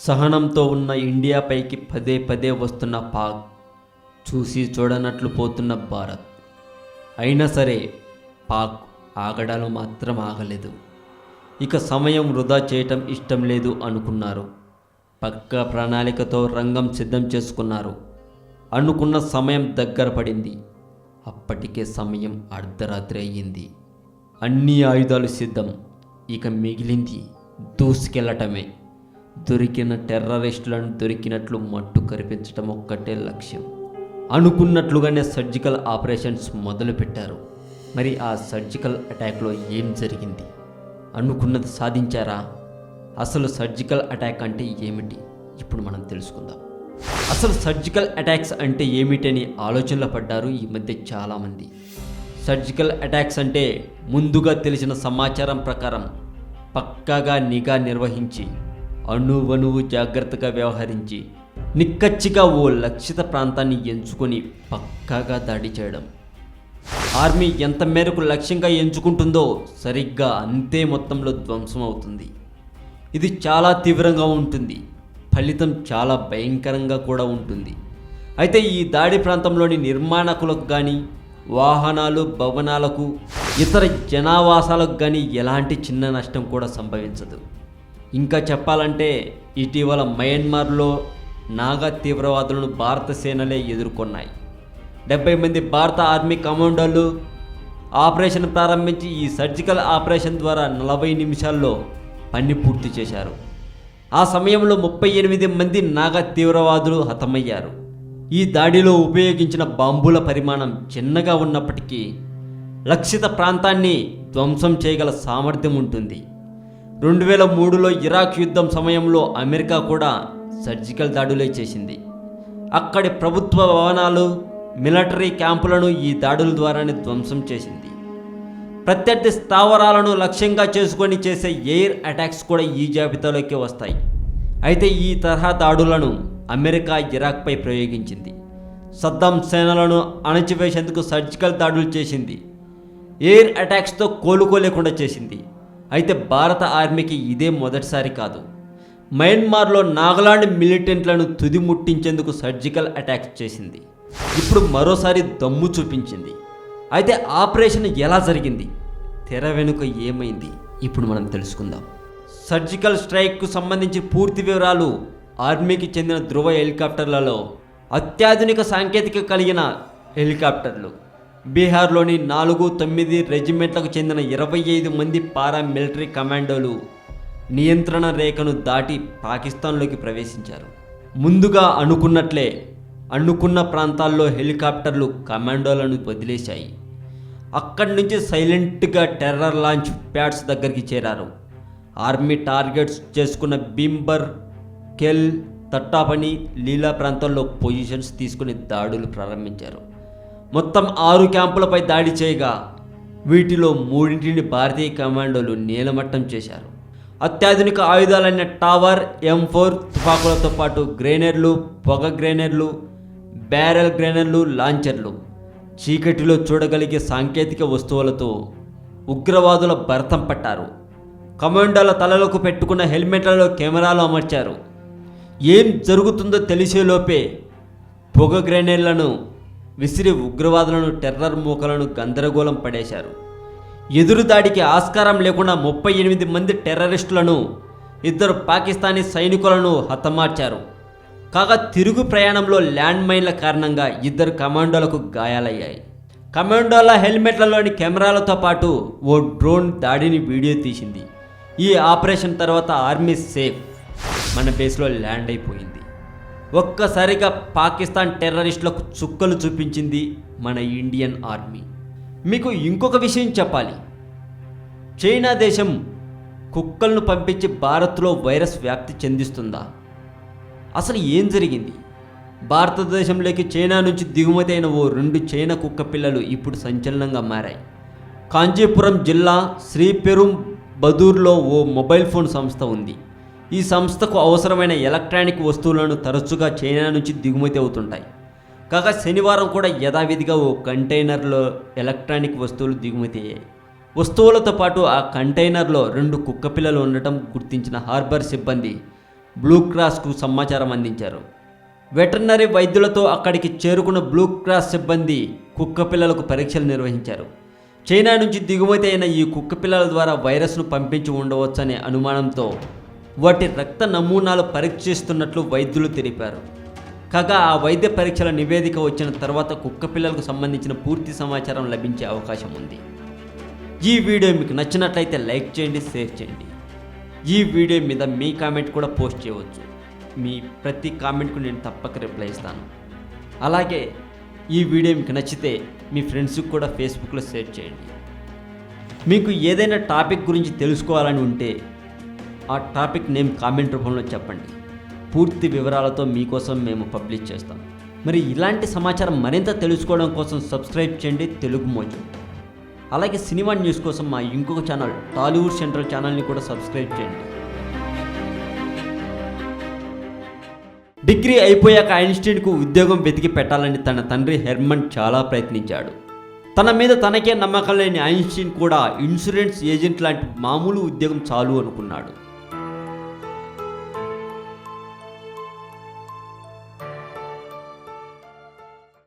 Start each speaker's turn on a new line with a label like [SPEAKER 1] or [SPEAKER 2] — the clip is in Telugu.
[SPEAKER 1] సహనంతో ఉన్న ఇండియాపైకి పదే పదే వస్తున్న పాక్, చూసి చూడనట్లు పోతున్న భారత్. అయినా సరే పాక్ ఆగడాలు మాత్రం ఆగలేదు. ఇక సమయం వృధా చేయటం ఇష్టం లేదు అనుకున్నారు. పక్కా ప్రణాళికతో రంగం సిద్ధం చేసుకున్నారు. అనుకున్న సమయం దగ్గర పడింది. అప్పటికే సమయం అర్ధరాత్రి అయ్యింది. అన్ని ఆయుధాలు సిద్ధం. ఇక మిగిలింది దూసుకెళ్లటమే. దొరికిన టెర్రరిస్టులను దొరికినట్లు మట్టు కరిపించటం ఒక్కటే లక్ష్యం. అనుకున్నట్లుగానే సర్జికల్ ఆపరేషన్స్ మొదలుపెట్టారు. మరి ఆ సర్జికల్ అటాక్లో ఏం జరిగింది? అనుకున్నది సాధించారా? అసలు సర్జికల్ అటాక్ అంటే ఏమిటి ఇప్పుడు మనం తెలుసుకుందాం. అసలు సర్జికల్ అటాక్స్ అంటే ఏమిటని ఆలోచనలో పడ్డారు ఈ మధ్య చాలామంది. సర్జికల్ అటాక్స్ అంటే ముందుగా తెలిసిన సమాచారం ప్రకారం పక్కాగా నిఘా నిర్వహించి అణువణువు జాగ్రత్తగా వ్యవహరించి నిక్కచ్చిగా ఓ లక్షిత ప్రాంతాన్ని ఎంచుకొని పక్కాగా దాడి చేయడం. ఆర్మీ ఎంత మేరకు లక్ష్యంగా ఎంచుకుంటుందో సరిగ్గా అంతే మొత్తంలో ధ్వంసం అవుతుంది. ఇది చాలా తీవ్రంగా ఉంటుంది. ఫలితం చాలా భయంకరంగా కూడా ఉంటుంది. అయితే ఈ దాడి ప్రాంతంలోని నిర్మాణకులకు కానీ, వాహనాలు, భవనాలకు, ఇతర జనావాసాలకు కానీ ఎలాంటి చిన్న నష్టం కూడా సంభవించదు. ఇంకా చెప్పాలంటే ఇటీవల మయన్మార్లో నాగా తీవ్రవాదులను భారత సేనలే ఎదుర్కొన్నాయి. 70 మంది భారత ఆర్మీ కమాండోలు ఆపరేషన్ ప్రారంభించి ఈ సర్జికల్ ఆపరేషన్ ద్వారా 40 నిమిషాల్లో పని పూర్తి చేశారు. ఆ సమయంలో 38 మంది నాగా తీవ్రవాదులు హతమయ్యారు. ఈ దాడిలో ఉపయోగించిన బాంబుల పరిమాణం చిన్నగా ఉన్నప్పటికీ లక్షిత ప్రాంతాన్ని ధ్వంసం చేయగల సామర్థ్యం ఉంటుంది. 2003లో ఇరాక్ యుద్ధం సమయంలో అమెరికా కూడా సర్జికల్ దాడులే చేసింది. అక్కడి ప్రభుత్వ భవనాలు, మిలిటరీ క్యాంపులను ఈ దాడుల ద్వారానే ధ్వంసం చేసింది. ప్రత్యర్థి స్థావరాలను లక్ష్యంగా చేసుకొని చేసే ఎయిర్ అటాక్స్ కూడా ఈ జాబితాలోకి వస్తాయి. అయితే ఈ తరహా దాడులను అమెరికా ఇరాక్పై ప్రయోగించింది. సద్దాం సేనలను అణచివేసేందుకు సర్జికల్ దాడులు చేసింది. ఎయిర్ అటాక్స్తో కోలుకోలేకుండా చేసింది. అయితే భారత ఆర్మీకి ఇదే మొదటిసారి కాదు. మయన్మార్లో నాగాలాండ్ మిలిటెంట్లను తుది ముట్టించేందుకు సర్జికల్ అటాక్స్ చేసింది. ఇప్పుడు మరోసారి దమ్ము చూపించింది. అయితే ఆపరేషన్ ఎలా జరిగింది? తెర వెనుక ఏమైంది? ఇప్పుడు మనం తెలుసుకుందాం. సర్జికల్ స్ట్రైక్కు సంబంధించి పూర్తి వివరాలు. ఆర్మీకి చెందిన ధృవ హెలికాప్టర్లలో అత్యాధునిక సాంకేతిక కలిగిన హెలికాప్టర్లు. బీహార్లోని 4-9 రెజిమెంట్లకు చెందిన 25 మంది పారామిలిటరీ కమాండోలు నియంత్రణ రేఖను దాటి పాకిస్తాన్లోకి ప్రవేశించారు. ముందుగా అనుకున్నట్లే అనుకున్న ప్రాంతాల్లో హెలికాప్టర్లు కమాండోలను వదిలేశాయి. అక్కడి నుంచి సైలెంట్గా టెర్రర్ లాంచ్ ప్యాడ్స్ దగ్గరికి చేరారు. ఆర్మీ టార్గెట్స్ చేసుకున్న భీంబర్, కెల్, తట్టాపని, లీలా ప్రాంతాల్లో పొజిషన్స్ తీసుకుని దాడులు ప్రారంభించారు. మొత్తం 6 క్యాంపులపై దాడి చేయగా వీటిలో 3 భారతీయ కమాండోలు నేలమట్టం చేశారు. అత్యాధునిక ఆయుధాలైన టవర్, M4 తుపాకులతో పాటు గ్రెనేడ్లు, పొగ గ్రెనేడ్లు, బ్యారెల్ గ్రెనేడ్లు, లాంచర్లు, చీకటిలో చూడగలిగే సాంకేతిక వస్తువులతో ఉగ్రవాదుల భరతం పట్టారు. కమాండోల తలలకు పెట్టుకున్న హెల్మెట్లలో కెమెరాలు అమర్చారు. ఏం జరుగుతుందో తెలిసేలోపే పొగ గ్రెనేడ్లను విసిరి ఉగ్రవాదులను, టెర్రర్ మూకలను గందరగోళం పడేశారు. ఎదురు దాడికి ఆస్కారం లేకుండా 38 మంది టెర్రరిస్టులను, 2 పాకిస్తానీ సైనికులను హతమార్చారు. కాగా తిరుగు ప్రయాణంలో ల్యాండ్ మైన్ల కారణంగా 2 కమాండోలకు గాయాలయ్యాయి. కమాండోల హెల్మెట్లలోని కెమెరాలతో పాటు ఓ డ్రోన్ దాడిని వీడియో తీసింది. ఈ ఆపరేషన్ తర్వాత ఆర్మీ సేఫ్ మన బేస్లో ల్యాండ్ అయిపోయింది. ఒక్కసారిగా పాకిస్తాన్ టెర్రరిస్టులకు చుక్కలు చూపించింది మన ఇండియన్ ఆర్మీ. మీకు ఇంకొక విషయం చెప్పాలి. చైనా దేశం కుక్కలను పంపించి భారత్లో వైరస్ వ్యాప్తి చెందిస్తుందా? అసలు ఏం జరిగింది? భారతదేశంలోకి చైనా నుంచి దిగుమతి అయిన ఓ 2 చైనా కుక్క పిల్లలు ఇప్పుడు సంచలనంగా మారాయి. కాంచీపురం జిల్లా శ్రీపెరుంబదూర్లో ఓ మొబైల్ ఫోన్ సంస్థ ఉంది. ఈ సంస్థకు అవసరమైన ఎలక్ట్రానిక్ వస్తువులను తరచుగా చైనా నుంచి దిగుమతి అవుతుంటాయి. కాగా శనివారం కూడా యథావిధిగా ఓ కంటైనర్లో ఎలక్ట్రానిక్ వస్తువులు దిగుమతి అయ్యాయి. వస్తువులతో పాటు ఆ కంటైనర్లో 2 కుక్కపిల్లలు ఉండటం గుర్తించిన హార్బర్ సిబ్బంది బ్లూ క్రాస్కు సమాచారం అందించారు. వెటర్నరీ వైద్యులతో అక్కడికి చేరుకున్న బ్లూ క్రాస్ సిబ్బంది కుక్క పిల్లలకు పరీక్షలు నిర్వహించారు. చైనా నుంచి దిగుమతి అయిన ఈ కుక్క పిల్లల ద్వారా వైరస్ను పంపించి ఉండవచ్చనే అనుమానంతో వాటి రక్త నమూనాలు పరీక్షిస్తున్నట్లు వైద్యులు తెలిపారు. కాగా ఆ వైద్య పరీక్షల నివేదిక వచ్చిన తర్వాత కుక్క పిల్లలకు సంబంధించిన పూర్తి సమాచారం లభించే అవకాశం ఉంది. ఈ వీడియో మీకు నచ్చినట్లయితే లైక్ చేయండి, షేర్ చేయండి. ఈ వీడియో మీద మీ కామెంట్ కూడా పోస్ట్ చేయవచ్చు. మీ ప్రతి కామెంట్కు నేను తప్పక రిప్లై ఇస్తాను. అలాగే ఈ వీడియో మీకు నచ్చితే మీ ఫ్రెండ్స్కి కూడా ఫేస్బుక్లో షేర్ చేయండి. మీకు ఏదైనా టాపిక్ గురించి తెలుసుకోవాలని ఉంటే ఆ టాపిక్ నేమ్ కామెంట్ రూపంలో చెప్పండి. పూర్తి వివరాలతో మీకోసం మేము పబ్లిష్ చేస్తాం. మరి ఇలాంటి సమాచారం మరింత తెలుసుకోవడం కోసం సబ్స్క్రైబ్ చేయండి తెలుగు మోజో. అలాగే సినిమా న్యూస్ కోసం మా ఇంకొక ఛానల్ టాలీవుడ్ సెంట్రల్ ఛానల్ని కూడా సబ్స్క్రైబ్ చేయండి. డిగ్రీ అయిపోయాక ఐన్స్టీన్కు ఉద్యోగం వెతికి పెట్టాలని తన తండ్రి హెర్మన్ చాలా ప్రయత్నించాడు. తన మీద తనకే నమ్మకం లేని ఐన్స్టీన్ కూడా ఇన్సూరెన్స్ ఏజెంట్ లాంటి మామూలు ఉద్యోగం చాలు అనుకున్నాడు.